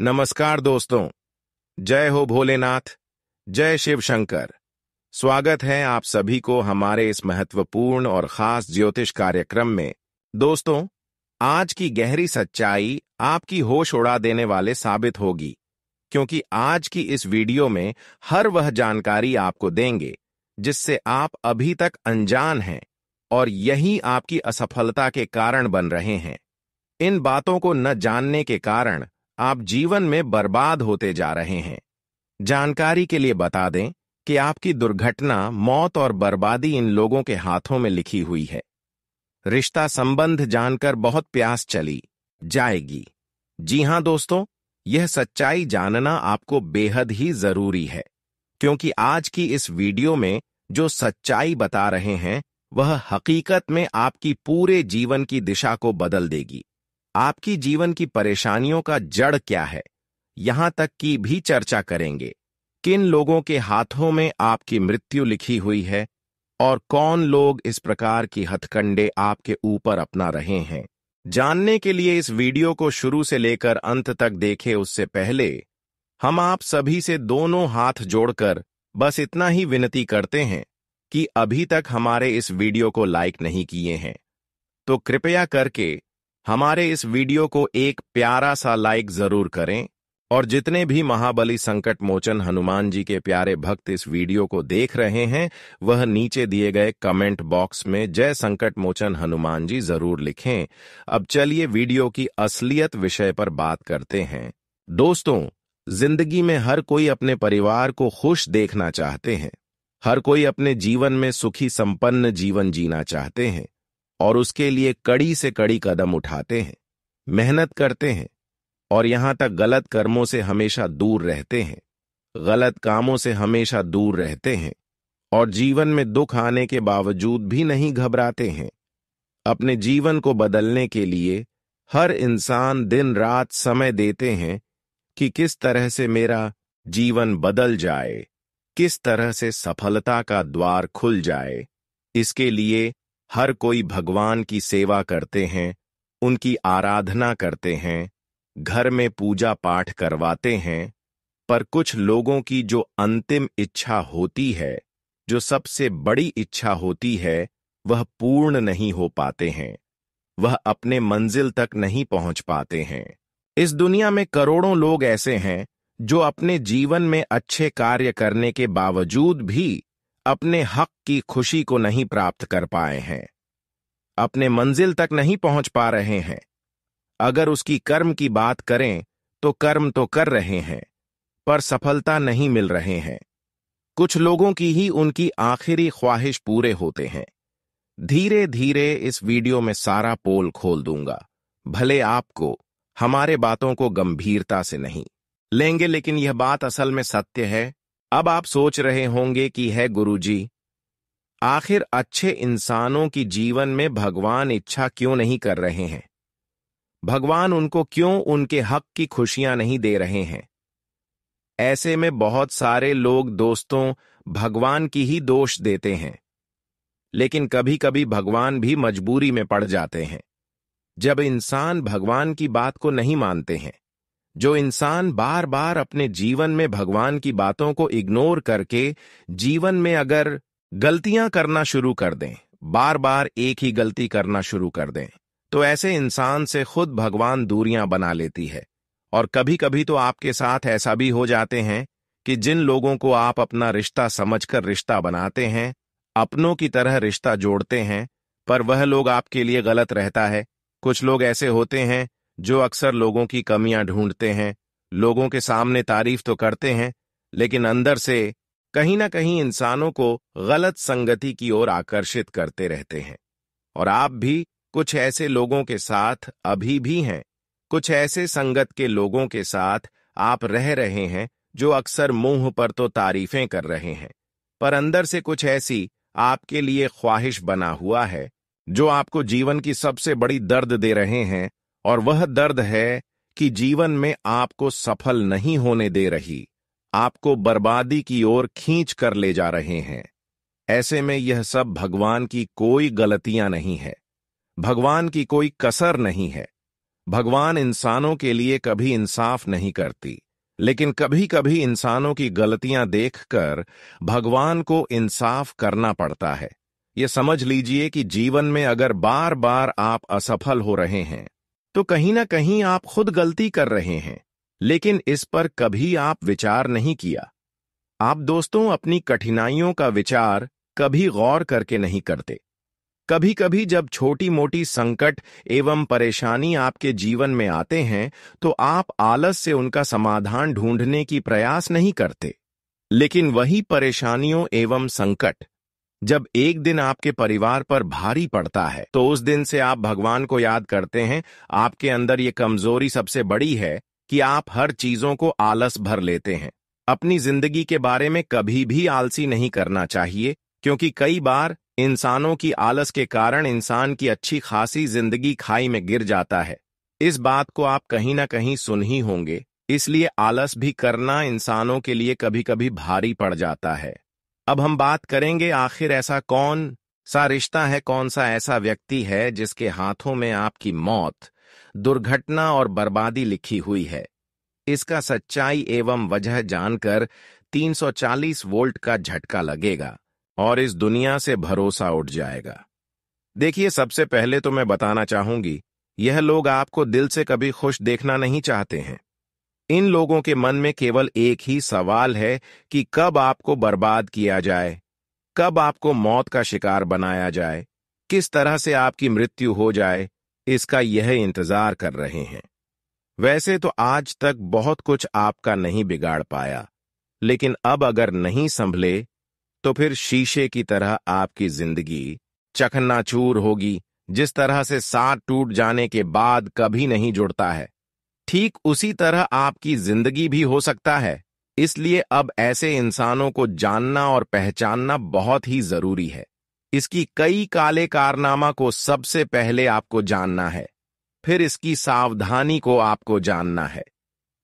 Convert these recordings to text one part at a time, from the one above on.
नमस्कार दोस्तों। जय हो भोलेनाथ, जय शिव शंकर। स्वागत है आप सभी को हमारे इस महत्वपूर्ण और खास ज्योतिष कार्यक्रम में। दोस्तों, आज की गहरी सच्चाई आपकी होश उड़ा देने वाले साबित होगी, क्योंकि आज की इस वीडियो में हर वह जानकारी आपको देंगे जिससे आप अभी तक अनजान हैं और यही आपकी असफलता के कारण बन रहे हैं। इन बातों को न जानने के कारण आप जीवन में बर्बाद होते जा रहे हैं। जानकारी के लिए बता दें कि आपकी दुर्घटना, मौत और बर्बादी इन लोगों के हाथों में लिखी हुई है। रिश्ता संबंध जानकर बहुत प्यास चली जाएगी। जी हां दोस्तों, यह सच्चाई जानना आपको बेहद ही जरूरी है, क्योंकि आज की इस वीडियो में जो सच्चाई बता रहे हैं वह हकीकत में आपकी पूरे जीवन की दिशा को बदल देगी। आपकी जीवन की परेशानियों का जड़ क्या है, यहां तक की भी चर्चा करेंगे। किन लोगों के हाथों में आपकी मृत्यु लिखी हुई है और कौन लोग इस प्रकार की हथकंडे आपके ऊपर अपना रहे हैं। जानने के लिए इस वीडियो को शुरू से लेकर अंत तक देखें। उससे पहले हम आप सभी से दोनों हाथ जोड़कर बस इतना ही विनती करते हैं कि अभी तक हमारे इस वीडियो को लाइक नहीं किए हैं तो कृपया करके हमारे इस वीडियो को एक प्यारा सा लाइक जरूर करें। और जितने भी महाबली संकट मोचन हनुमान जी के प्यारे भक्त इस वीडियो को देख रहे हैं, वह नीचे दिए गए कमेंट बॉक्स में जय संकट मोचन हनुमान जी जरूर लिखें। अब चलिए वीडियो की असलियत विषय पर बात करते हैं। दोस्तों, जिंदगी में हर कोई अपने परिवार को खुश देखना चाहते हैं। हर कोई अपने जीवन में सुखी संपन्न जीवन जीना चाहते हैं और उसके लिए कड़ी से कड़ी कदम उठाते हैं, मेहनत करते हैं और यहां तक गलत कर्मों से हमेशा दूर रहते हैं, गलत कामों से हमेशा दूर रहते हैं और जीवन में दुख आने के बावजूद भी नहीं घबराते हैं। अपने जीवन को बदलने के लिए हर इंसान दिन रात समय देते हैं कि किस तरह से मेरा जीवन बदल जाए, किस तरह से सफलता का द्वार खुल जाए। इसके लिए हर कोई भगवान की सेवा करते हैं, उनकी आराधना करते हैं, घर में पूजा पाठ करवाते हैं। पर कुछ लोगों की जो अंतिम इच्छा होती है, जो सबसे बड़ी इच्छा होती है, वह पूर्ण नहीं हो पाते हैं, वह अपने मंजिल तक नहीं पहुंच पाते हैं। इस दुनिया में करोड़ों लोग ऐसे हैं जो अपने जीवन में अच्छे कार्य करने के बावजूद भी अपने हक की खुशी को नहीं प्राप्त कर पाए हैं, अपने मंजिल तक नहीं पहुंच पा रहे हैं। अगर उसकी कर्म की बात करें तो कर्म तो कर रहे हैं, पर सफलता नहीं मिल रहे हैं। कुछ लोगों की ही उनकी आखिरी ख्वाहिश पूरे होते हैं। धीरे धीरे इस वीडियो में सारा पोल खोल दूंगा। भले आपको हमारे बातों को गंभीरता से नहीं लेंगे, लेकिन यह बात असल में सत्य है। अब आप सोच रहे होंगे कि है गुरुजी, आखिर अच्छे इंसानों की जीवन में भगवान इच्छा क्यों नहीं कर रहे हैं? भगवान उनको क्यों उनके हक की खुशियां नहीं दे रहे हैं? ऐसे में बहुत सारे लोग दोस्तों भगवान की ही दोष देते हैं, लेकिन कभी कभी भगवान भी मजबूरी में पड़ जाते हैं। जब इंसान भगवान की बात को नहीं मानते हैं, जो इंसान बार बार अपने जीवन में भगवान की बातों को इग्नोर करके जीवन में अगर गलतियां करना शुरू कर दें, बार बार एक ही गलती करना शुरू कर दें, तो ऐसे इंसान से खुद भगवान दूरियां बना लेती है। और कभी कभी तो आपके साथ ऐसा भी हो जाते हैं कि जिन लोगों को आप अपना रिश्ता समझकर रिश्ता बनाते हैं, अपनों की तरह रिश्ता जोड़ते हैं, पर वह लोग आपके लिए गलत रहता है। कुछ लोग ऐसे होते हैं जो अक्सर लोगों की कमियां ढूंढते हैं, लोगों के सामने तारीफ तो करते हैं, लेकिन अंदर से कहीं ना कहीं इंसानों को गलत संगति की ओर आकर्षित करते रहते हैं। और आप भी कुछ ऐसे लोगों के साथ अभी भी हैं, कुछ ऐसे संगत के लोगों के साथ आप रह रहे हैं जो अक्सर मुंह पर तो तारीफें कर रहे हैं, पर अंदर से कुछ ऐसी आपके लिए ख्वाहिश बना हुआ है जो आपको जीवन की सबसे बड़ी दर्द दे रहे हैं। और वह दर्द है कि जीवन में आपको सफल नहीं होने दे रही, आपको बर्बादी की ओर खींच कर ले जा रहे हैं। ऐसे में यह सब भगवान की कोई गलतियां नहीं है, भगवान की कोई कसर नहीं है। भगवान इंसानों के लिए कभी इंसाफ नहीं करती, लेकिन कभी कभी इंसानों की गलतियां देखकर भगवान को इंसाफ करना पड़ता है। ये समझ लीजिए कि जीवन में अगर बार बार आप असफल हो रहे हैं तो कहीं ना कहीं आप खुद गलती कर रहे हैं, लेकिन इस पर कभी आप विचार नहीं किया। आप दोस्तों अपनी कठिनाइयों का विचार कभी गौर करके नहीं करते। कभी कभी जब छोटी मोटी संकट एवं परेशानी आपके जीवन में आते हैं तो आप आलस से उनका समाधान ढूंढने की प्रयास नहीं करते। लेकिन वही परेशानियों एवं संकट जब एक दिन आपके परिवार पर भारी पड़ता है तो उस दिन से आप भगवान को याद करते हैं। आपके अंदर ये कमजोरी सबसे बड़ी है कि आप हर चीजों को आलस भर लेते हैं। अपनी जिंदगी के बारे में कभी भी आलसी नहीं करना चाहिए, क्योंकि कई बार इंसानों की आलस के कारण इंसान की अच्छी खासी जिंदगी खाई में गिर जाता है। इस बात को आप कहीं ना कहीं सुन ही होंगे, इसलिए आलस भी करना इंसानों के लिए कभी कभी भारी पड़ जाता है। अब हम बात करेंगे आखिर ऐसा कौन सा रिश्ता है, कौन सा ऐसा व्यक्ति है जिसके हाथों में आपकी मौत, दुर्घटना और बर्बादी लिखी हुई है। इसका सच्चाई एवं वजह जानकर 340 वोल्ट का झटका लगेगा और इस दुनिया से भरोसा उठ जाएगा। देखिए, सबसे पहले तो मैं बताना चाहूंगी, यह लोग आपको दिल से कभी खुश देखना नहीं चाहते हैं। इन लोगों के मन में केवल एक ही सवाल है कि कब आपको बर्बाद किया जाए, कब आपको मौत का शिकार बनाया जाए, किस तरह से आपकी मृत्यु हो जाए, इसका यह इंतजार कर रहे हैं। वैसे तो आज तक बहुत कुछ आपका नहीं बिगाड़ पाया, लेकिन अब अगर नहीं संभले तो फिर शीशे की तरह आपकी जिंदगी चकनाचूर होगी। जिस तरह से साथ टूट जाने के बाद कभी नहीं जुड़ता है, ठीक उसी तरह आपकी जिंदगी भी हो सकता है। इसलिए अब ऐसे इंसानों को जानना और पहचानना बहुत ही जरूरी है। इसकी कई काले कारनामा को सबसे पहले आपको जानना है, फिर इसकी सावधानी को आपको जानना है।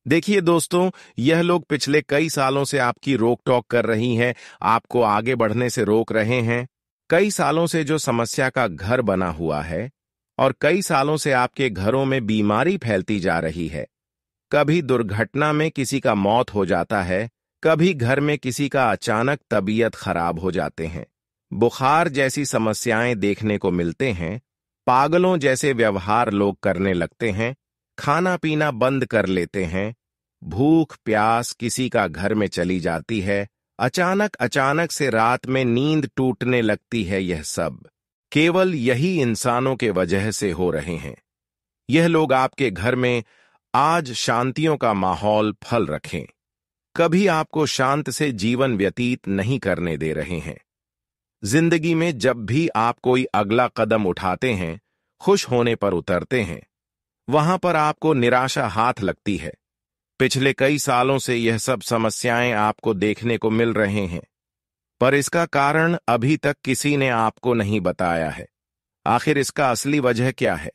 देखिए दोस्तों, यह लोग पिछले कई सालों से आपकी रोक टोक कर रही हैं, आपको आगे बढ़ने से रोक रहे हैं। कई सालों से जो समस्या का घर बना हुआ है और कई सालों से आपके घरों में बीमारी फैलती जा रही है। कभी दुर्घटना में किसी का मौत हो जाता है, कभी घर में किसी का अचानक तबीयत खराब हो जाते हैं, बुखार जैसी समस्याएं देखने को मिलते हैं, पागलों जैसे व्यवहार लोग करने लगते हैं, खाना पीना बंद कर लेते हैं, भूख प्यास किसी का घर में चली जाती है, अचानक से रात में नींद टूटने लगती है। यह सब केवल यही इंसानों के वजह से हो रहे हैं। यह लोग आपके घर में आज शांतियों का माहौल फल रखें, कभी आपको शांत से जीवन व्यतीत नहीं करने दे रहे हैं। जिंदगी में जब भी आप कोई अगला कदम उठाते हैं, खुश होने पर उतरते हैं, वहां पर आपको निराशा हाथ लगती है। पिछले कई सालों से यह सब समस्याएं आपको देखने को मिल रहे हैं, पर इसका कारण अभी तक किसी ने आपको नहीं बताया है। आखिर इसका असली वजह क्या है,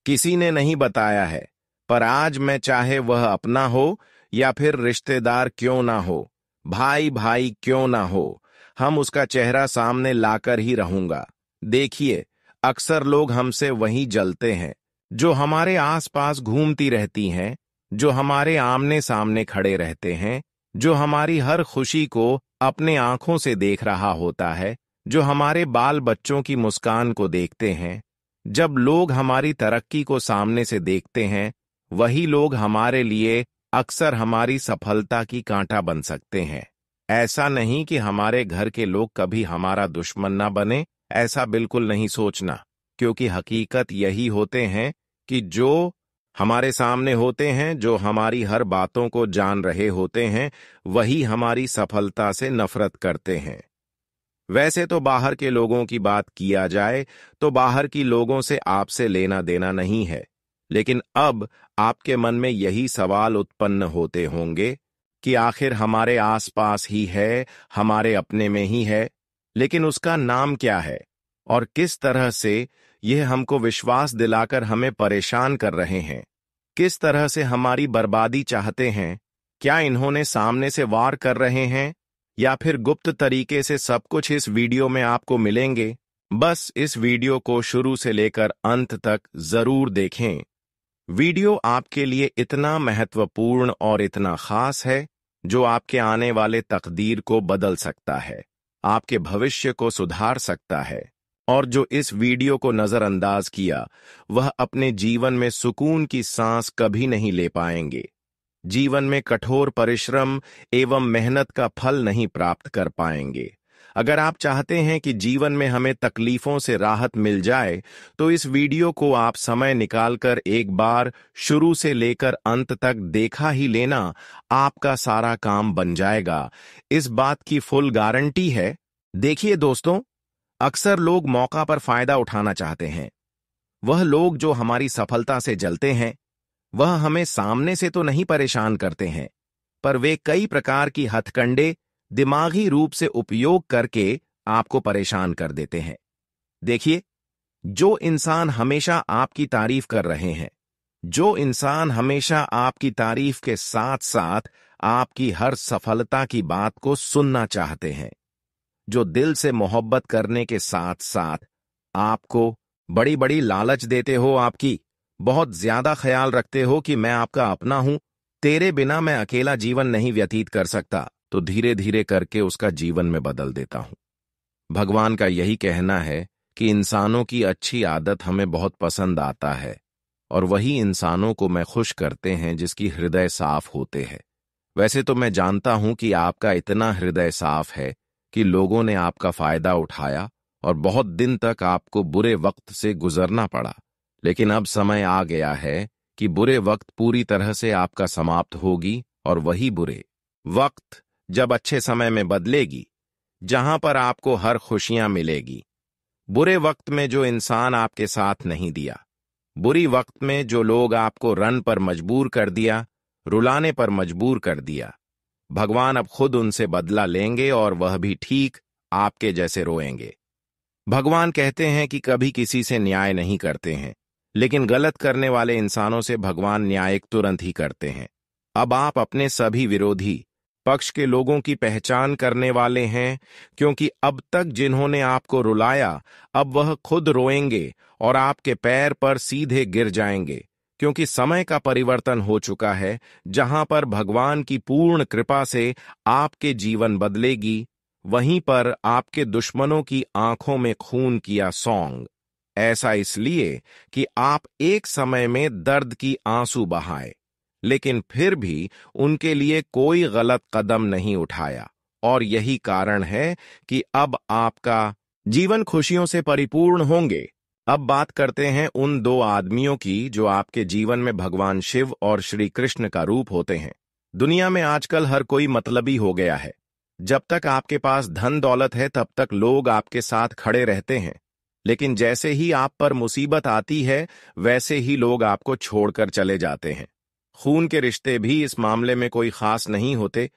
किसी ने नहीं बताया है। पर आज मैं, चाहे वह अपना हो या फिर रिश्तेदार क्यों ना हो, भाई भाई क्यों ना हो, हम उसका चेहरा सामने लाकर ही रहूंगा। देखिए, अक्सर लोग हमसे वही जलते हैं जो हमारे आसपास घूमती रहती हैं, जो हमारे आमने सामने खड़े रहते हैं, जो हमारी हर खुशी को अपने आंखों से देख रहा होता है, जो हमारे बाल बच्चों की मुस्कान को देखते हैं। जब लोग हमारी तरक्की को सामने से देखते हैं, वही लोग हमारे लिए अक्सर हमारी सफलता की कांटा बन सकते हैं। ऐसा नहीं कि हमारे घर के लोग कभी हमारा दुश्मन ना बने, ऐसा बिल्कुल नहीं सोचना, क्योंकि हकीकत यही होते हैं कि जो हमारे सामने होते हैं, जो हमारी हर बातों को जान रहे होते हैं, वही हमारी सफलता से नफरत करते हैं। वैसे तो बाहर के लोगों की बात किया जाए तो बाहर की लोगों से आपसे लेना देना नहीं है, लेकिन अब आपके मन में यही सवाल उत्पन्न होते होंगे कि आखिर हमारे आसपास ही है, हमारे अपने में ही है, लेकिन उसका नाम क्या है और किस तरह से यह हमको विश्वास दिलाकर हमें परेशान कर रहे हैं, किस तरह से हमारी बर्बादी चाहते हैं। क्या इन्होंने सामने से वार कर रहे हैं या फिर गुप्त तरीके से? सब कुछ इस वीडियो में आपको मिलेंगे। बस इस वीडियो को शुरू से लेकर अंत तक जरूर देखें। वीडियो आपके लिए इतना महत्वपूर्ण और इतना खास है जो आपके आने वाले तकदीर को बदल सकता है, आपके भविष्य को सुधार सकता है। और जो इस वीडियो को नजरअंदाज किया वह अपने जीवन में सुकून की सांस कभी नहीं ले पाएंगे, जीवन में कठोर परिश्रम एवं मेहनत का फल नहीं प्राप्त कर पाएंगे। अगर आप चाहते हैं कि जीवन में हमें तकलीफों से राहत मिल जाए तो इस वीडियो को आप समय निकालकर एक बार शुरू से लेकर अंत तक देखा ही लेना, आपका सारा काम बन जाएगा। इस बात की फुल गारंटी है। देखिए दोस्तों, अक्सर लोग मौका पर फायदा उठाना चाहते हैं। वह लोग जो हमारी सफलता से जलते हैं वह हमें सामने से तो नहीं परेशान करते हैं, पर वे कई प्रकार की हथकंडे दिमागी रूप से उपयोग करके आपको परेशान कर देते हैं। देखिए, जो इंसान हमेशा आपकी तारीफ कर रहे हैं, जो इंसान हमेशा आपकी तारीफ के साथ साथ आपकी हर सफलता की बात को सुनना चाहते हैं, जो दिल से मोहब्बत करने के साथ साथ आपको बड़ी बड़ी लालच देते हो, आपकी बहुत ज्यादा ख्याल रखते हो कि मैं आपका अपना हूं, तेरे बिना मैं अकेला जीवन नहीं व्यतीत कर सकता, तो धीरे धीरे करके उसका जीवन में बदल देता हूं। भगवान का यही कहना है कि इंसानों की अच्छी आदत हमें बहुत पसंद आता है और वही इंसानों को मैं खुश करते हैं जिसकी हृदय साफ होते हैं। वैसे तो मैं जानता हूं कि आपका इतना हृदय साफ है कि लोगों ने आपका फायदा उठाया और बहुत दिन तक आपको बुरे वक्त से गुजरना पड़ा, लेकिन अब समय आ गया है कि बुरे वक्त पूरी तरह से आपका समाप्त होगी और वही बुरे वक्त जब अच्छे समय में बदलेगी, जहां पर आपको हर खुशियां मिलेगी। बुरे वक्त में जो इंसान आपके साथ नहीं दिया, बुरी वक्त में जो लोग आपको रन पर मजबूर कर दिया, रुलाने पर मजबूर कर दिया, भगवान अब खुद उनसे बदला लेंगे और वह भी ठीक आपके जैसे रोएंगे। भगवान कहते हैं कि कभी किसी से न्याय नहीं करते हैं, लेकिन गलत करने वाले इंसानों से भगवान न्याय तुरंत ही करते हैं। अब आप अपने सभी विरोधी पक्ष के लोगों की पहचान करने वाले हैं, क्योंकि अब तक जिन्होंने आपको रुलाया अब वह खुद रोएंगे और आपके पैर पर सीधे गिर जाएंगे, क्योंकि समय का परिवर्तन हो चुका है। जहां पर भगवान की पूर्ण कृपा से आपके जीवन बदलेगी, वहीं पर आपके दुश्मनों की आंखों में खून किया सॉन्ग। ऐसा इसलिए कि आप एक समय में दर्द की आंसू बहाए, लेकिन फिर भी उनके लिए कोई गलत कदम नहीं उठाया, और यही कारण है कि अब आपका जीवन खुशियों से परिपूर्ण होंगे। अब बात करते हैं उन दो आदमियों की जो आपके जीवन में भगवान शिव और श्री कृष्ण का रूप होते हैं। दुनिया में आजकल हर कोई मतलबी हो गया है। जब तक आपके पास धन दौलत है तब तक लोग आपके साथ खड़े रहते हैं, लेकिन जैसे ही आप पर मुसीबत आती है वैसे ही लोग आपको छोड़कर चले जाते हैं। खून के रिश्ते भी इस मामले में कोई खास नहीं होते।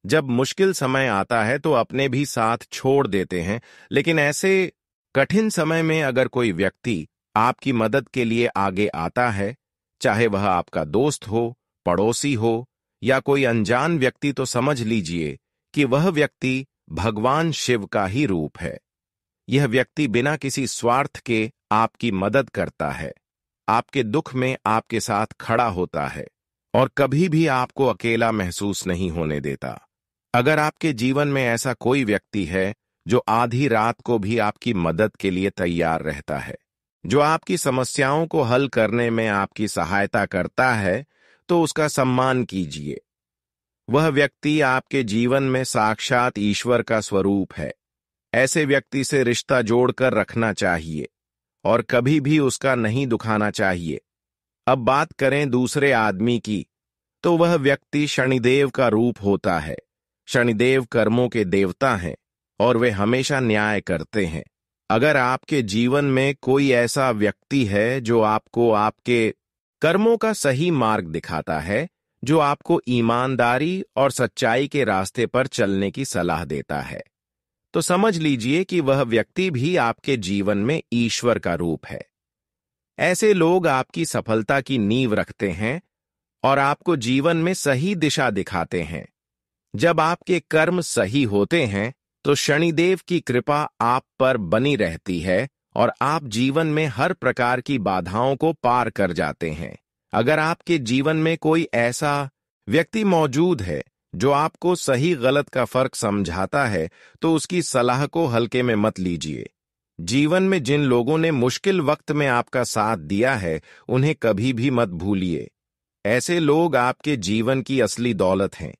जब मुश्किल समय आता है तो अपने भी साथ छोड़ देते हैं, लेकिन ऐसे कठिन समय में अगर कोई व्यक्ति आपकी मदद के लिए आगे आता है, चाहे वह आपका दोस्त हो, पड़ोसी हो या कोई अनजान व्यक्ति, तो समझ लीजिए कि वह व्यक्ति भगवान शिव का ही रूप है। यह व्यक्ति बिना किसी स्वार्थ के आपकी मदद करता है, आपके दुख में आपके साथ खड़ा होता है और कभी भी आपको अकेला महसूस नहीं होने देता। अगर आपके जीवन में ऐसा कोई व्यक्ति है जो आधी रात को भी आपकी मदद के लिए तैयार रहता है, जो आपकी समस्याओं को हल करने में आपकी सहायता करता है, तो उसका सम्मान कीजिए। वह व्यक्ति आपके जीवन में साक्षात ईश्वर का स्वरूप है। ऐसे व्यक्ति से रिश्ता जोड़कर रखना चाहिए और कभी भी उसका नहीं दुखाना चाहिए। अब बात करें दूसरे आदमी की, तो वह व्यक्ति शनिदेव का रूप होता है। शनिदेव कर्मों के देवता हैं और वे हमेशा न्याय करते हैं। अगर आपके जीवन में कोई ऐसा व्यक्ति है जो आपको आपके कर्मों का सही मार्ग दिखाता है, जो आपको ईमानदारी और सच्चाई के रास्ते पर चलने की सलाह देता है, तो समझ लीजिए कि वह व्यक्ति भी आपके जीवन में ईश्वर का रूप है। ऐसे लोग आपकी सफलता की नींव रखते हैं और आपको जीवन में सही दिशा दिखाते हैं। जब आपके कर्म सही होते हैं तो शनिदेव की कृपा आप पर बनी रहती है और आप जीवन में हर प्रकार की बाधाओं को पार कर जाते हैं। अगर आपके जीवन में कोई ऐसा व्यक्ति मौजूद है जो आपको सही गलत का फर्क समझाता है, तो उसकी सलाह को हल्के में मत लीजिए। जीवन में जिन लोगों ने मुश्किल वक्त में आपका साथ दिया है, उन्हें कभी भी मत भूलिए। ऐसे लोग आपके जीवन की असली दौलत हैं।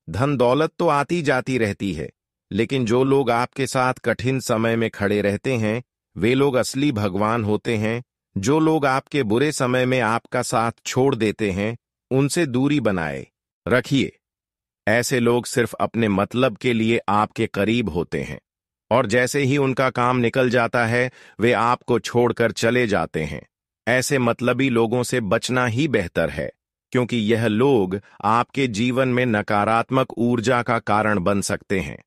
धन दौलत तो आती जाती रहती है, लेकिन जो लोग आपके साथ कठिन समय में खड़े रहते हैं, वे लोग असली भगवान होते हैं। जो लोग आपके बुरे समय में आपका साथ छोड़ देते हैं, उनसे दूरी बनाए रखिए। ऐसे लोग सिर्फ अपने मतलब के लिए आपके करीब होते हैं, और जैसे ही उनका काम निकल जाता है, वे आपको छोड़कर चले जाते हैं। ऐसे मतलबी लोगों से बचना ही बेहतर है, क्योंकि यह लोग आपके जीवन में नकारात्मक ऊर्जा का कारण बन सकते हैं।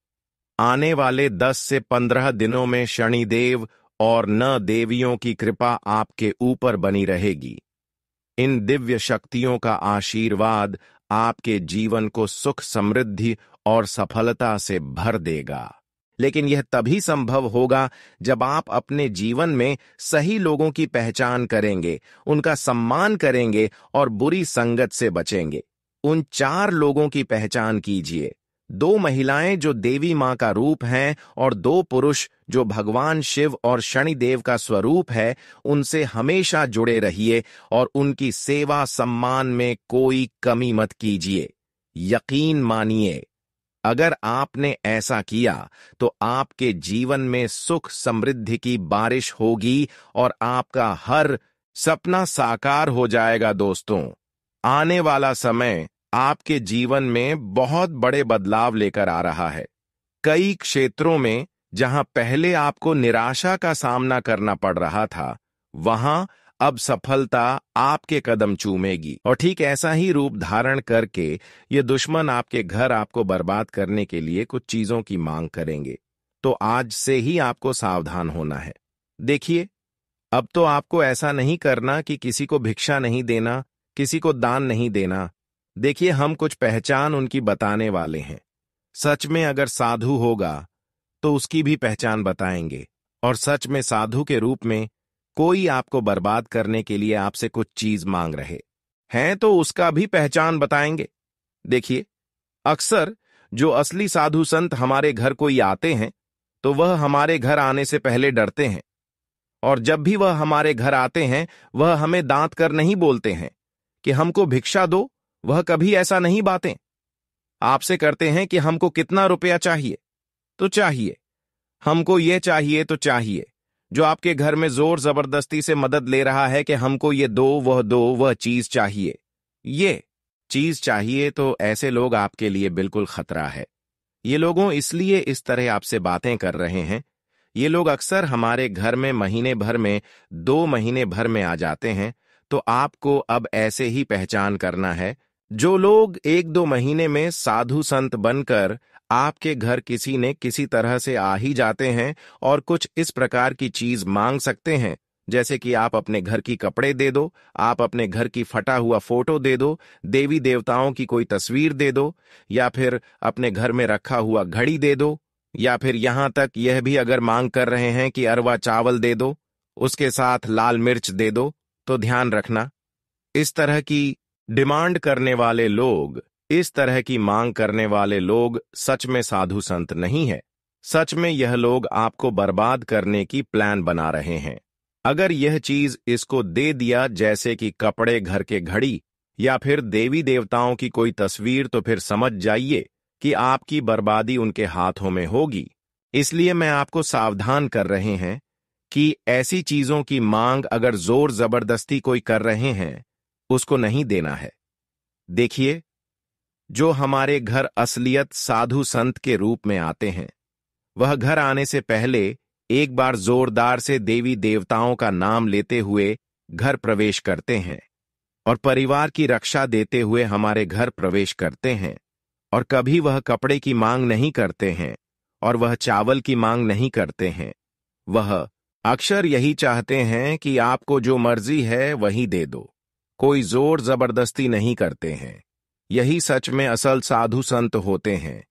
आने वाले 10 से 15 दिनों में शनिदेव और न देवियों की कृपा आपके ऊपर बनी रहेगी। इन दिव्य शक्तियों का आशीर्वाद आपके जीवन को सुख, समृद्धि और सफलता से भर देगा। लेकिन यह तभी संभव होगा जब आप अपने जीवन में सही लोगों की पहचान करेंगे, उनका सम्मान करेंगे और बुरी संगत से बचेंगे। उन 4 लोगों की पहचान कीजिए। 2 महिलाएं जो देवी मां का रूप हैं और 2 पुरुष जो भगवान शिव और शनिदेव का स्वरूप है। उनसे हमेशा जुड़े रहिए और उनकी सेवा सम्मान में कोई कमी मत कीजिए। यकीन मानिए, अगर आपने ऐसा किया तो आपके जीवन में सुख समृद्धि की बारिश होगी और आपका हर सपना साकार हो जाएगा। दोस्तों, आने वाला समय आपके जीवन में बहुत बड़े बदलाव लेकर आ रहा है। कई क्षेत्रों में जहां पहले आपको निराशा का सामना करना पड़ रहा था, वहां अब सफलता आपके कदम चूमेगी। और ठीक ऐसा ही रूप धारण करके ये दुश्मन आपके घर आपको बर्बाद करने के लिए कुछ चीजों की मांग करेंगे। तो आज से ही आपको सावधान होना है। देखिए, अब तो आपको ऐसा नहीं करना कि किसी को भिक्षा नहीं देना, किसी को दान नहीं देना। देखिए, हम कुछ पहचान उनकी बताने वाले हैं। सच में अगर साधु होगा तो उसकी भी पहचान बताएंगे, और सच में साधु के रूप में कोई आपको बर्बाद करने के लिए आपसे कुछ चीज मांग रहे हैं तो उसका भी पहचान बताएंगे। देखिए, अक्सर जो असली साधु संत हमारे घर कोई आते हैं तो वह हमारे घर आने से पहले डरते हैं, और जब भी वह हमारे घर आते हैं वह हमें दांत कर नहीं बोलते हैं कि हमको भिक्षा दो। वह कभी ऐसा नहीं बातें आपसे करते हैं कि हमको कितना रुपया चाहिए तो चाहिए, हमको ये चाहिए तो चाहिए। जो आपके घर में जोर जबरदस्ती से मदद ले रहा है कि हमको ये दो, वह चीज चाहिए, ये चीज चाहिए, तो ऐसे लोग आपके लिए बिल्कुल खतरा है। ये लोगों इसलिए इस तरह आपसे बातें कर रहे हैं। ये लोग अक्सर हमारे घर में महीने भर में 2 महीने भर में आ जाते हैं। तो आपको अब ऐसे ही पहचान करना है। जो लोग 1-2 महीने में साधु संत बनकर आपके घर किसी ने किसी तरह से आ ही जाते हैं और कुछ इस प्रकार की चीज मांग सकते हैं, जैसे कि आप अपने घर की कपड़े दे दो, आप अपने घर की फटा हुआ फोटो दे दो, देवी देवताओं की कोई तस्वीर दे दो, या फिर अपने घर में रखा हुआ घड़ी दे दो, या फिर यहां तक यह भी अगर मांग कर रहे हैं कि अरवा चावल दे दो, उसके साथ लाल मिर्च दे दो, तो ध्यान रखना, इस तरह की डिमांड करने वाले लोग, इस तरह की मांग करने वाले लोग सच में साधु संत नहीं है। सच में यह लोग आपको बर्बाद करने की प्लान बना रहे हैं। अगर यह चीज इसको दे दिया, जैसे कि कपड़े, घर के घड़ी या फिर देवी देवताओं की कोई तस्वीर, तो फिर समझ जाइए कि आपकी बर्बादी उनके हाथों में होगी। इसलिए मैं आपको सावधान कर रहे हैं कि ऐसी चीजों की मांग अगर जोर जबरदस्ती कोई कर रहे हैं, उसको नहीं देना है। देखिए, जो हमारे घर असलियत साधु संत के रूप में आते हैं, वह घर आने से पहले एक बार जोरदार से देवी देवताओं का नाम लेते हुए घर प्रवेश करते हैं और परिवार की रक्षा देते हुए हमारे घर प्रवेश करते हैं। और कभी वह कपड़े की मांग नहीं करते हैं और वह चावल की मांग नहीं करते हैं। वह अक्सर यही चाहते हैं कि आपको जो मर्जी है वही दे दो, कोई जोर जबरदस्ती नहीं करते हैं। यही सच में असल साधु संत होते हैं।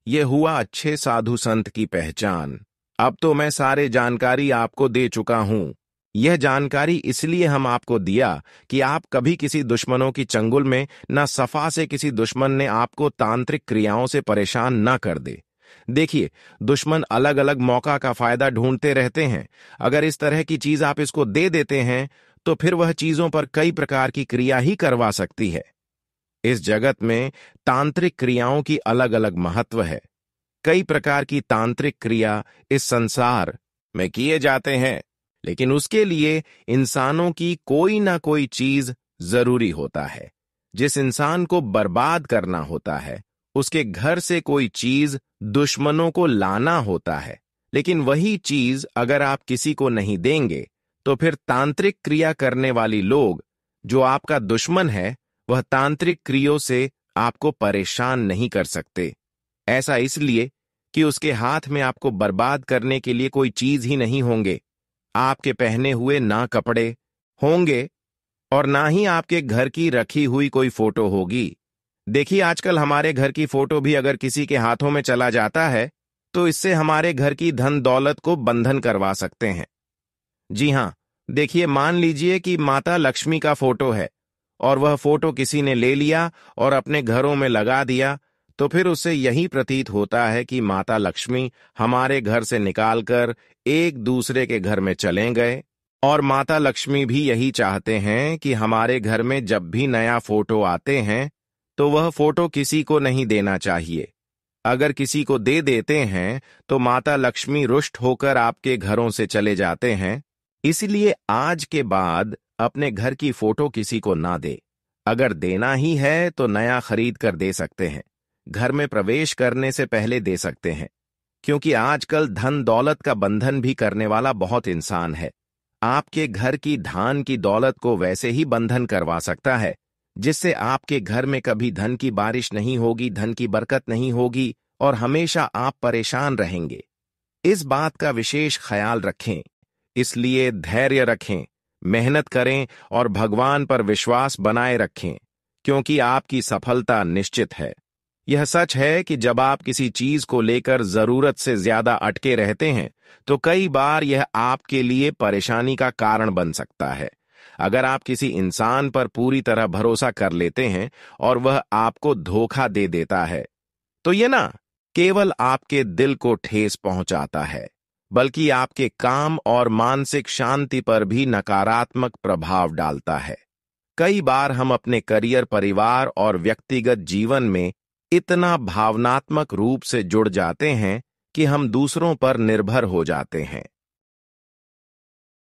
ये हुआ अच्छे साधु संत की पहचान। अब तो मैं सारे जानकारी आपको दे चुका हूं। यह जानकारी इसलिए हम आपको दिया कि आप कभी किसी दुश्मनों की चंगुल में न सफा से किसी दुश्मन ने आपको तांत्रिक क्रियाओं से परेशान न कर दे। देखिए, दुश्मन अलग अलग मौका का फायदा ढूंढते रहते हैं। अगर इस तरह की चीज आप इसको दे देते हैं तो फिर वह चीजों पर कई प्रकार की क्रिया ही करवा सकती है। इस जगत में तांत्रिक क्रियाओं की अलग अलग महत्व है। कई प्रकार की तांत्रिक क्रिया इस संसार में किए जाते हैं, लेकिन उसके लिए इंसानों की कोई ना कोई चीज जरूरी होता है। जिस इंसान को बर्बाद करना होता है, उसके घर से कोई चीज दुश्मनों को लाना होता है। लेकिन वही चीज अगर आप किसी को नहीं देंगे तो फिर तांत्रिक क्रिया करने वाली लोग, जो आपका दुश्मन है, वह तांत्रिक क्रियों से आपको परेशान नहीं कर सकते। ऐसा इसलिए कि उसके हाथ में आपको बर्बाद करने के लिए कोई चीज ही नहीं होंगे। आपके पहने हुए ना कपड़े होंगे और ना ही आपके घर की रखी हुई कोई फोटो होगी। देखिए, आजकल हमारे घर की फोटो भी अगर किसी के हाथों में चला जाता है तो इससे हमारे घर की धन दौलत को बंधन करवा सकते हैं। जी हां, देखिए, मान लीजिए कि माता लक्ष्मी का फोटो है और वह फोटो किसी ने ले लिया और अपने घरों में लगा दिया, तो फिर उससे यही प्रतीत होता है कि माता लक्ष्मी हमारे घर से निकालकर एक दूसरे के घर में चले गए। और माता लक्ष्मी भी यही चाहते हैं कि हमारे घर में जब भी नया फोटो आते हैं तो वह फोटो किसी को नहीं देना चाहिए। अगर किसी को दे देते हैं तो माता लक्ष्मी रुष्ट होकर आपके घरों से चले जाते हैं। इसलिए आज के बाद अपने घर की फोटो किसी को ना दे। अगर देना ही है तो नया खरीद कर दे सकते हैं, घर में प्रवेश करने से पहले दे सकते हैं, क्योंकि आजकल धन दौलत का बंधन भी करने वाला बहुत इंसान है। आपके घर की धान की दौलत को वैसे ही बंधन करवा सकता है, जिससे आपके घर में कभी धन की बारिश नहीं होगी, धन की बरकत नहीं होगी और हमेशा आप परेशान रहेंगे। इस बात का विशेष ख्याल रखें। इसलिए धैर्य रखें, मेहनत करें और भगवान पर विश्वास बनाए रखें, क्योंकि आपकी सफलता निश्चित है। यह सच है कि जब आप किसी चीज को लेकर जरूरत से ज्यादा अटके रहते हैं तो कई बार यह आपके लिए परेशानी का कारण बन सकता है। अगर आप किसी इंसान पर पूरी तरह भरोसा कर लेते हैं और वह आपको धोखा दे देता है, तो यह ना केवल आपके दिल को ठेस पहुंचाता है, बल्कि आपके काम और मानसिक शांति पर भी नकारात्मक प्रभाव डालता है। कई बार हम अपने करियर, परिवार और व्यक्तिगत जीवन में इतना भावनात्मक रूप से जुड़ जाते हैं कि हम दूसरों पर निर्भर हो जाते हैं।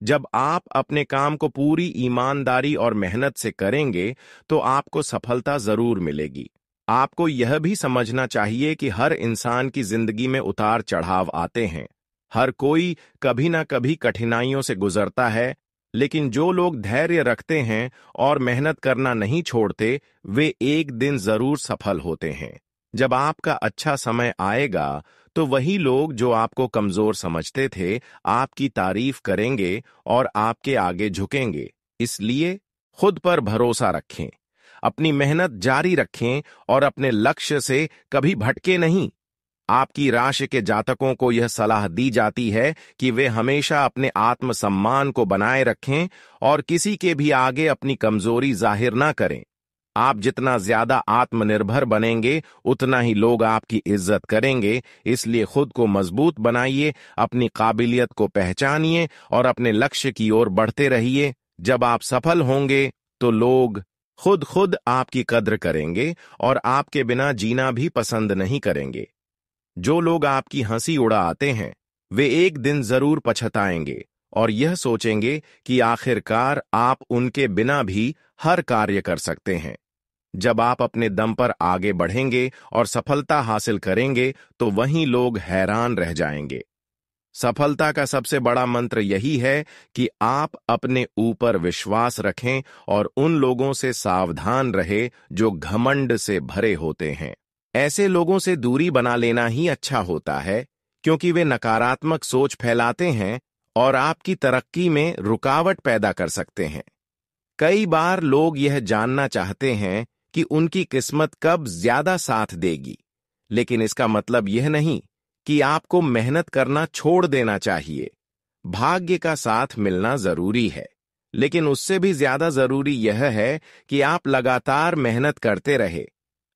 जब आप अपने काम को पूरी ईमानदारी और मेहनत से करेंगे तो आपको सफलता जरूर मिलेगी। आपको यह भी समझना चाहिए कि हर इंसान की जिंदगी में उतार चढ़ाव आते हैं। हर कोई कभी ना कभी कठिनाइयों से गुजरता है, लेकिन जो लोग धैर्य रखते हैं और मेहनत करना नहीं छोड़ते, वे एक दिन जरूर सफल होते हैं। जब आपका अच्छा समय आएगा तो वही लोग जो आपको कमजोर समझते थे, आपकी तारीफ करेंगे और आपके आगे झुकेंगे। इसलिए खुद पर भरोसा रखें, अपनी मेहनत जारी रखें और अपने लक्ष्य से कभी भटके नहीं। आपकी राशि के जातकों को यह सलाह दी जाती है कि वे हमेशा अपने आत्मसम्मान को बनाए रखें और किसी के भी आगे अपनी कमजोरी जाहिर ना करें। आप जितना ज्यादा आत्मनिर्भर बनेंगे, उतना ही लोग आपकी इज्जत करेंगे। इसलिए खुद को मजबूत बनाइए, अपनी काबिलियत को पहचानिए और अपने लक्ष्य की ओर बढ़ते रहिए। जब आप सफल होंगे तो लोग खुद आपकी कद्र करेंगे और आपके बिना जीना भी पसंद नहीं करेंगे। जो लोग आपकी हंसी उड़ाते हैं, वे एक दिन जरूर पछताएंगे और यह सोचेंगे कि आखिरकार आप उनके बिना भी हर कार्य कर सकते हैं। जब आप अपने दम पर आगे बढ़ेंगे और सफलता हासिल करेंगे तो वहीं लोग हैरान रह जाएंगे। सफलता का सबसे बड़ा मंत्र यही है कि आप अपने ऊपर विश्वास रखें और उन लोगों से सावधान रहे जो घमंड से भरे होते हैं। ऐसे लोगों से दूरी बना लेना ही अच्छा होता है, क्योंकि वे नकारात्मक सोच फैलाते हैं और आपकी तरक्की में रुकावट पैदा कर सकते हैं। कई बार लोग यह जानना चाहते हैं कि उनकी किस्मत कब ज्यादा साथ देगी, लेकिन इसका मतलब यह नहीं कि आपको मेहनत करना छोड़ देना चाहिए। भाग्य का साथ मिलना जरूरी है, लेकिन उससे भी ज्यादा जरूरी यह है कि आप लगातार मेहनत करते रहे।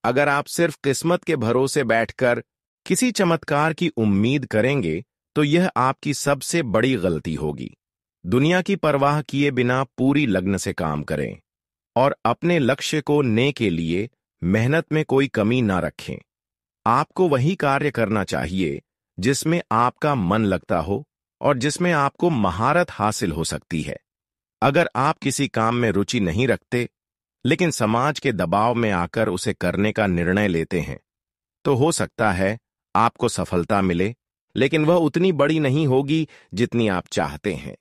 अगर आप सिर्फ किस्मत के भरोसे बैठकर किसी चमत्कार की उम्मीद करेंगे तो यह आपकी सबसे बड़ी गलती होगी। दुनिया की परवाह किए बिना पूरी लगन से काम करें और अपने लक्ष्य को ने के लिए मेहनत में कोई कमी ना रखें। आपको वही कार्य करना चाहिए जिसमें आपका मन लगता हो और जिसमें आपको महारत हासिल हो सकती है। अगर आप किसी काम में रुचि नहीं रखते, लेकिन समाज के दबाव में आकर उसे करने का निर्णय लेते हैं, तो हो सकता है आपको सफलता मिले, लेकिन वह उतनी बड़ी नहीं होगी जितनी आप चाहते हैं।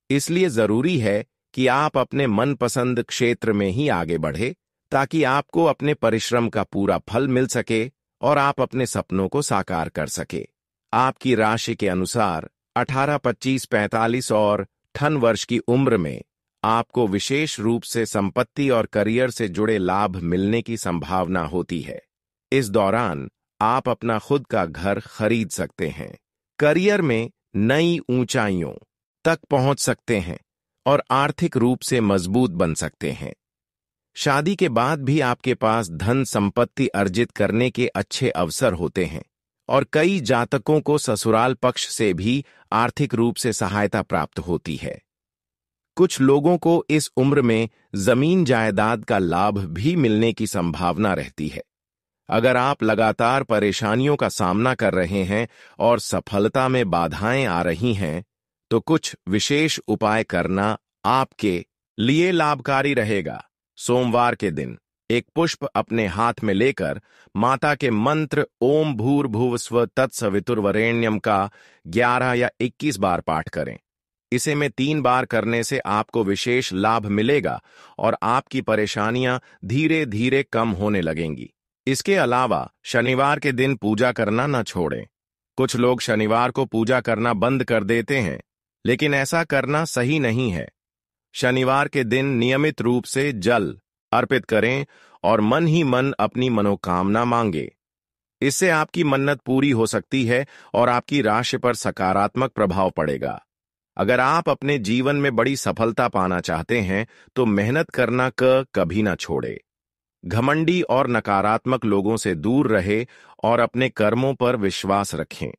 इसलिए जरूरी है कि आप अपने मनपसंद क्षेत्र में ही आगे बढ़े, ताकि आपको अपने परिश्रम का पूरा फल मिल सके और आप अपने सपनों को साकार कर सके। आपकी राशि के अनुसार 18, 25, 45 और 58 वर्ष की उम्र में आपको विशेष रूप से संपत्ति और करियर से जुड़े लाभ मिलने की संभावना होती है। इस दौरान आप अपना खुद का घर खरीद सकते हैं, करियर में नई ऊंचाइयों तक पहुंच सकते हैं और आर्थिक रूप से मजबूत बन सकते हैं। शादी के बाद भी आपके पास धन संपत्ति अर्जित करने के अच्छे अवसर होते हैं और कई जातकों को ससुराल पक्ष से भी आर्थिक रूप से सहायता प्राप्त होती है। कुछ लोगों को इस उम्र में जमीन जायदाद का लाभ भी मिलने की संभावना रहती है। अगर आप लगातार परेशानियों का सामना कर रहे हैं और सफलता में बाधाएं आ रही हैं, तो कुछ विशेष उपाय करना आपके लिए लाभकारी रहेगा। सोमवार के दिन एक पुष्प अपने हाथ में लेकर माता के मंत्र ओम भूर्भुवस्व तत्सवितुर्वरेण्यम का 11 या 21 बार पाठ करें। इसे में 3 बार करने से आपको विशेष लाभ मिलेगा और आपकी परेशानियां धीरे धीरे कम होने लगेंगी। इसके अलावा शनिवार के दिन पूजा करना न छोड़ें। कुछ लोग शनिवार को पूजा करना बंद कर देते हैं, लेकिन ऐसा करना सही नहीं है। शनिवार के दिन नियमित रूप से जल अर्पित करें और मन ही मन अपनी मनोकामना मांगे। इससे आपकी मन्नत पूरी हो सकती है और आपकी राशि पर सकारात्मक प्रभाव पड़ेगा। अगर आप अपने जीवन में बड़ी सफलता पाना चाहते हैं तो मेहनत करना कभी ना छोड़े। घमंडी और नकारात्मक लोगों से दूर रहे और अपने कर्मों पर विश्वास रखें।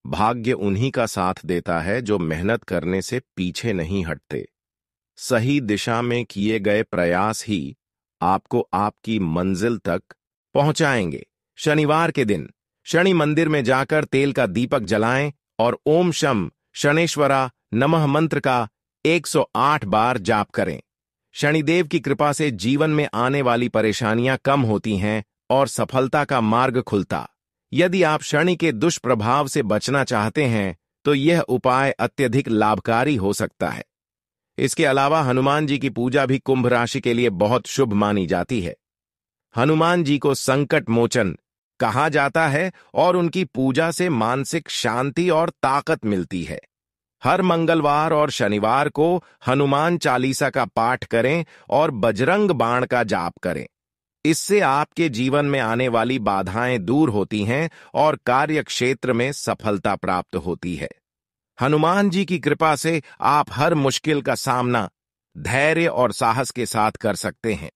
भाग्य उन्हीं का साथ देता है जो मेहनत करने से पीछे नहीं हटते। सही दिशा में किए गए प्रयास ही आपको आपकी मंजिल तक पहुंचाएंगे। शनिवार के दिन शनि मंदिर में जाकर तेल का दीपक जलाएं और ओम शम शनेश्वरा नमः मंत्र का 108 बार जाप करें। शनिदेव की कृपा से जीवन में आने वाली परेशानियां कम होती हैं और सफलता का मार्ग खुलता। यदि आप शनि के दुष्प्रभाव से बचना चाहते हैं तो यह उपाय अत्यधिक लाभकारी हो सकता है। इसके अलावा हनुमान जी की पूजा भी कुंभ राशि के लिए बहुत शुभ मानी जाती है। हनुमान जी को संकट मोचन कहा जाता है और उनकी पूजा से मानसिक शांति और ताकत मिलती है। हर मंगलवार और शनिवार को हनुमान चालीसा का पाठ करें और बजरंग बाण का जाप करें। इससे आपके जीवन में आने वाली बाधाएं दूर होती हैं और कार्य क्षेत्र में सफलता प्राप्त होती है। हनुमान जी की कृपा से आप हर मुश्किल का सामना धैर्य और साहस के साथ कर सकते हैं।